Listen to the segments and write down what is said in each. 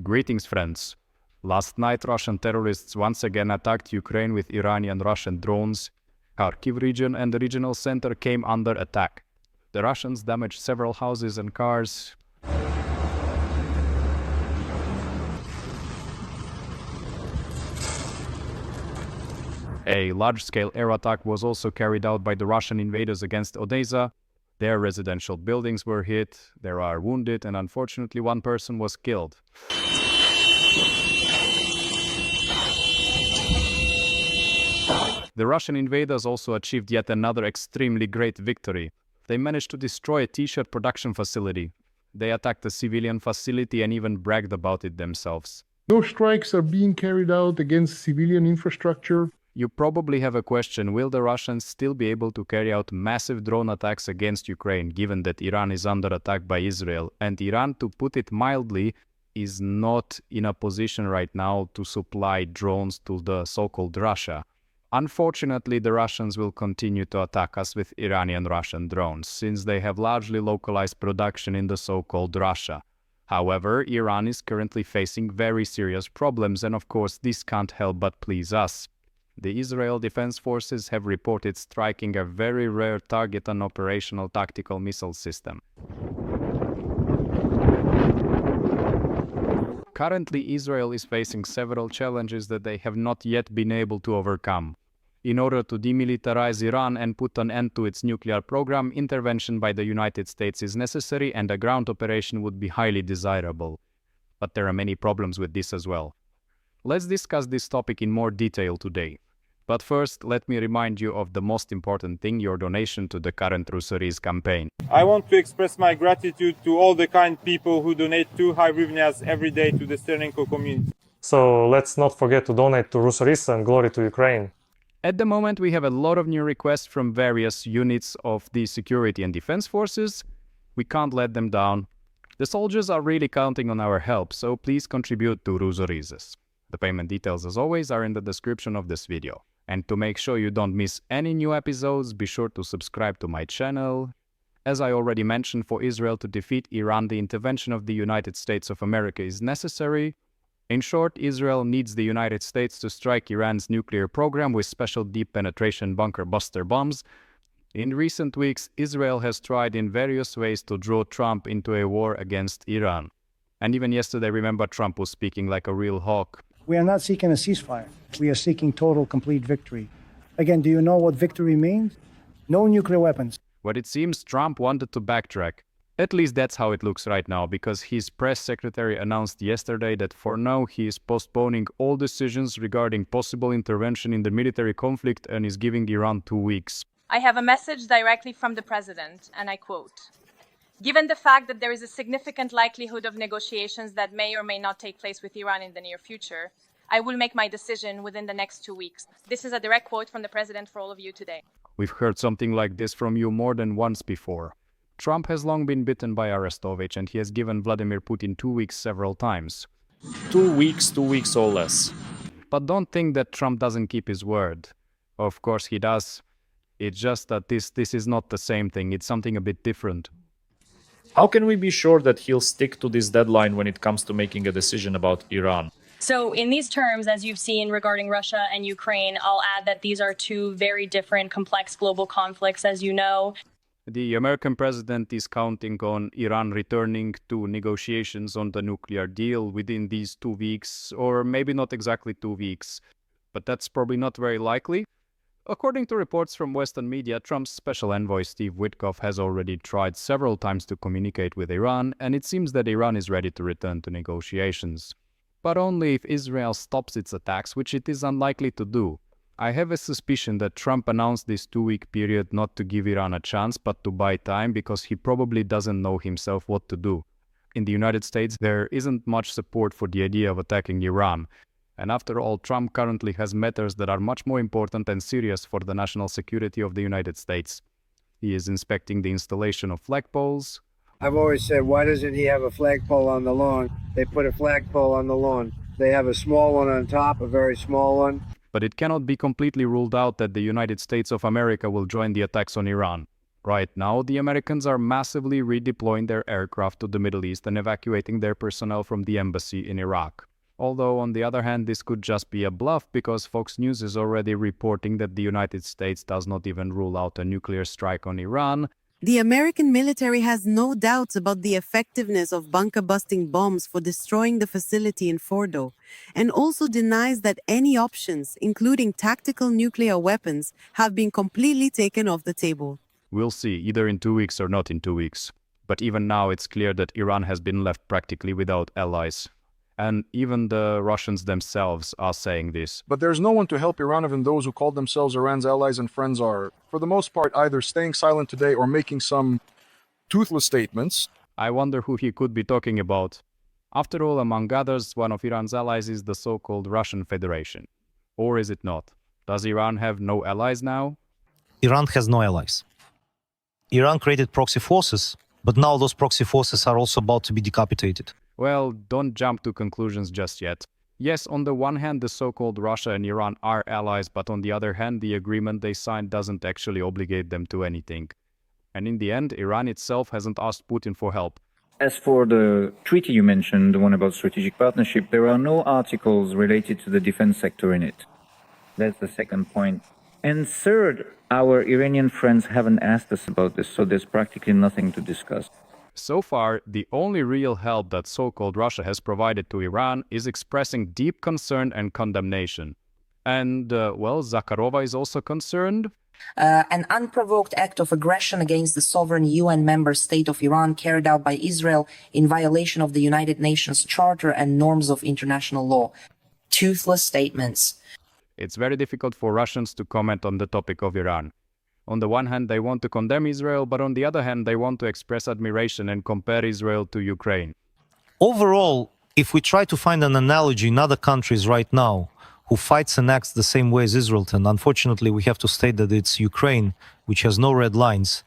Greetings, friends. Last night, Russian terrorists once again attacked Ukraine with Iranian Russian drones. Kharkiv region and the regional center came under attack. The Russians damaged several houses and cars. A large-scale air attack was also carried out by the Russian invaders against Odessa. Their residential buildings were hit, there are wounded, and unfortunately one person was killed. The Russian invaders also achieved yet another extremely great victory. They managed to destroy a t-shirt production facility. They attacked a civilian facility and even bragged about it themselves. No strikes are being carried out against civilian infrastructure. You probably have a question, will the Russians still be able to carry out massive drone attacks against Ukraine, given that Iran is under attack by Israel? And Iran, to put it mildly, is not in a position right now to supply drones to the so-called Russia. Unfortunately, the Russians will continue to attack us with Iranian Russian drones, since they have largely localized production in the so-called Russia. However, Iran is currently facing very serious problems, and of course this can't help but please us. The Israel Defense Forces have reported striking a very rare target on operational tactical missile system. Currently, Israel is facing several challenges that they have not yet been able to overcome. In order to demilitarize Iran and put an end to its nuclear program, intervention by the United States is necessary and a ground operation would be highly desirable. But there are many problems with this as well. Let's discuss this topic in more detail today. But first, let me remind you of the most important thing, your donation to the current Russories campaign. I want to express my gratitude to all the kind people who donate 2 hryvnias every day to the Sternenko community. So let's not forget to donate to Russories and glory to Ukraine. At the moment, we have a lot of new requests from various units of the security and defense forces. We can't let them down. The soldiers are really counting on our help, so please contribute to Russories. The payment details, as always, are in the description of this video. And to make sure you don't miss any new episodes, be sure to subscribe to my channel. As I already mentioned, for Israel to defeat Iran, the intervention of the United States of America is necessary. In short, Israel needs the United States to strike Iran's nuclear program with special deep penetration bunker buster bombs. In recent weeks, Israel has tried in various ways to draw Trump into a war against Iran. And even yesterday, remember, Trump was speaking like a real hawk. We are not seeking a ceasefire. We are seeking total, complete victory. Again, do you know what victory means? No nuclear weapons. But it seems Trump wanted to backtrack. At least that's how it looks right now, because his press secretary announced yesterday that for now he is postponing all decisions regarding possible intervention in the military conflict and is giving Iran 2 weeks. I have a message directly from the president, and I quote, "Given the fact that there is a significant likelihood of negotiations that may or may not take place with Iran in the near future, I will make my decision within the next 2 weeks." This is a direct quote from the president for all of you today. We've heard something like this from you more than once before. Trump has long been bitten by Arestovich, and he has given Vladimir Putin 2 weeks several times. 2 weeks or less. But don't think that Trump doesn't keep his word. Of course he does. It's just that this is not the same thing, it's something a bit different. How can we be sure that he'll stick to this deadline when it comes to making a decision about Iran? So in these terms, as you've seen regarding Russia and Ukraine, I'll add that these are 2 very different, complex global conflicts, as you know. The American president is counting on Iran returning to negotiations on the nuclear deal within these 2 weeks, or maybe not exactly 2 weeks, but that's probably not very likely. According to reports from Western media, Trump's special envoy Steve Witkoff has already tried several times to communicate with Iran, and it seems that Iran is ready to return to negotiations. But only if Israel stops its attacks, which it is unlikely to do. I have a suspicion that Trump announced this 2-week period not to give Iran a chance, but to buy time, because he probably doesn't know himself what to do. In the United States, there isn't much support for the idea of attacking Iran. And after all, Trump currently has matters that are much more important and serious for the national security of the United States. He is inspecting the installation of flagpoles. I've always said, why doesn't he have a flagpole on the lawn? They put a flagpole on the lawn. They have a small one on top, a very small one. But it cannot be completely ruled out that the United States of America will join the attacks on Iran. Right now, the Americans are massively redeploying their aircraft to the Middle East and evacuating their personnel from the embassy in Iraq. Although, on the other hand, this could just be a bluff because Fox News is already reporting that the United States does not even rule out a nuclear strike on Iran. The American military has no doubts about the effectiveness of bunker-busting bombs for destroying the facility in Fordo, and also denies that any options, including tactical nuclear weapons, have been completely taken off the table. We'll see, either in 2 weeks or not in 2 weeks. But even now, it's clear that Iran has been left practically without allies. And even the Russians themselves are saying this. But there's no one to help Iran, even those who call themselves Iran's allies and friends are, for the most part, either staying silent today or making some toothless statements. I wonder who he could be talking about. After all, among others, one of Iran's allies is the so-called Russian Federation. Or is it not? Does Iran have no allies now? Iran has no allies. Iran created proxy forces, but now those proxy forces are also about to be decapitated. Well, don't jump to conclusions just yet. Yes, on the one hand, the so-called Russia and Iran are allies, but on the other hand, the agreement they signed doesn't actually obligate them to anything. And in the end, Iran itself hasn't asked Putin for help. As for the treaty you mentioned, the one about strategic partnership, there are no articles related to the defense sector in it. That's the second point. And third, our Iranian friends haven't asked us about this, so there's practically nothing to discuss. So far, the only real help that so-called Russia has provided to Iran is expressing deep concern and condemnation. And, well, Zakharova is also concerned. An unprovoked act of aggression against the sovereign UN member state of Iran carried out by Israel in violation of the United Nations Charter and norms of international law. Toothless statements. It's very difficult for Russians to comment on the topic of Iran. On the one hand, they want to condemn Israel, but on the other hand, they want to express admiration and compare Israel to Ukraine. Overall, if we try to find an analogy in other countries right now who fights and acts the same way as Israel, and unfortunately we have to state that it's Ukraine, which has no red lines,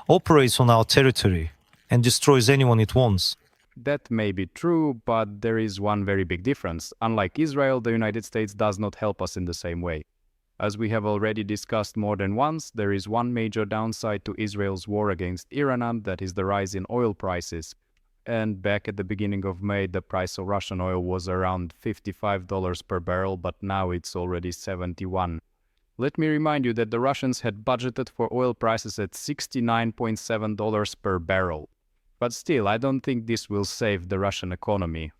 operates on our territory and destroys anyone it wants. That may be true, but there is one very big difference. Unlike Israel, the United States does not help us in the same way. As we have already discussed more than once, there is one major downside to Israel's war against Iran, and that is the rise in oil prices. And back at the beginning of May, the price of Russian oil was around $55 per barrel, but now it's already $71. Let me remind you that the Russians had budgeted for oil prices at $69.7 per barrel. But still, I don't think this will save the Russian economy.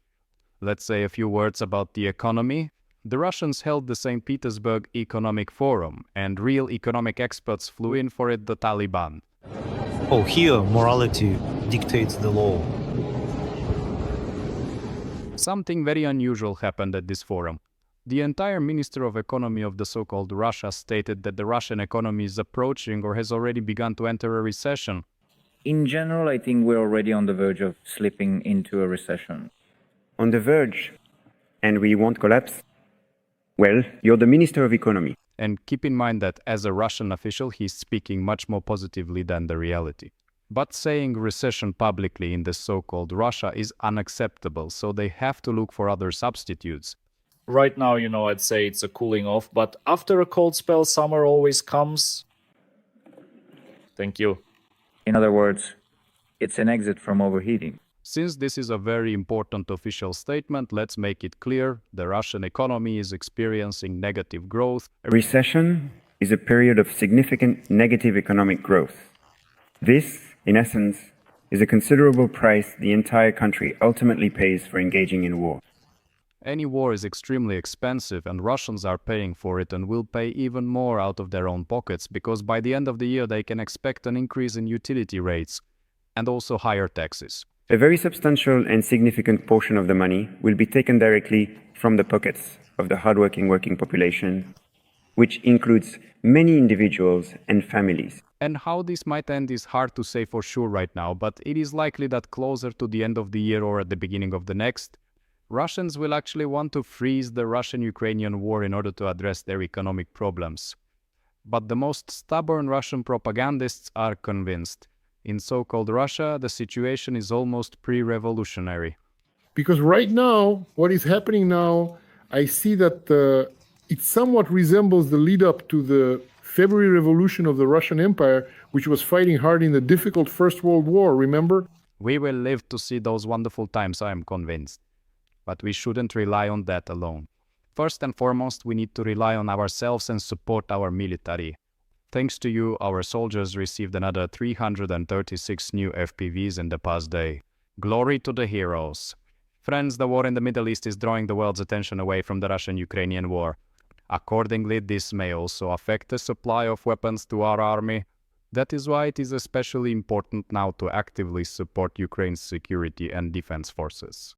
Let's say a few words about the economy. The Russians held the St. Petersburg Economic Forum, and real economic experts flew in for it, the Taliban. Oh, here morality dictates the law. Something very unusual happened at this forum. The entire Minister of Economy of the so-called Russia stated that the Russian economy is approaching or has already begun to enter a recession. In general, I think we're already on the verge of slipping into a recession. On the verge, and we won't collapse? Well, you're the Minister of Economy. And keep in mind that as a Russian official, he's speaking much more positively than the reality. But saying recession publicly in the so-called Russia is unacceptable, so they have to look for other substitutes. Right now, I'd say it's a cooling off, but after a cold spell, summer always comes. Thank you. In other words, it's an exit from overheating. Since this is a very important official statement, let's make it clear. The Russian economy is experiencing negative growth. A recession is a period of significant negative economic growth. This, in essence, is a considerable price the entire country ultimately pays for engaging in war. Any war is extremely expensive, and Russians are paying for it and will pay even more out of their own pockets, because by the end of the year they can expect an increase in utility rates and also higher taxes. A very substantial and significant portion of the money will be taken directly from the pockets of the hardworking working population, which includes many individuals and families. And how this might end is hard to say for sure right now, but it is likely that closer to the end of the year or at the beginning of the next, Russians will actually want to freeze the Russian-Ukrainian war in order to address their economic problems. But the most stubborn Russian propagandists are convinced. In so-called Russia, the situation is almost pre-revolutionary. Because right now, what is happening now, I see that it somewhat resembles the lead-up to the February revolution of the Russian Empire, which was fighting hard in the difficult First World War, remember? We will live to see those wonderful times, I am convinced. But we shouldn't rely on that alone. First and foremost, we need to rely on ourselves and support our military. Thanks to you, our soldiers received another 336 new FPVs in the past day. Glory to the heroes. Friends, the war in the Middle East is drawing the world's attention away from the Russian-Ukrainian war. Accordingly, this may also affect the supply of weapons to our army. That is why it is especially important now to actively support Ukraine's security and defense forces.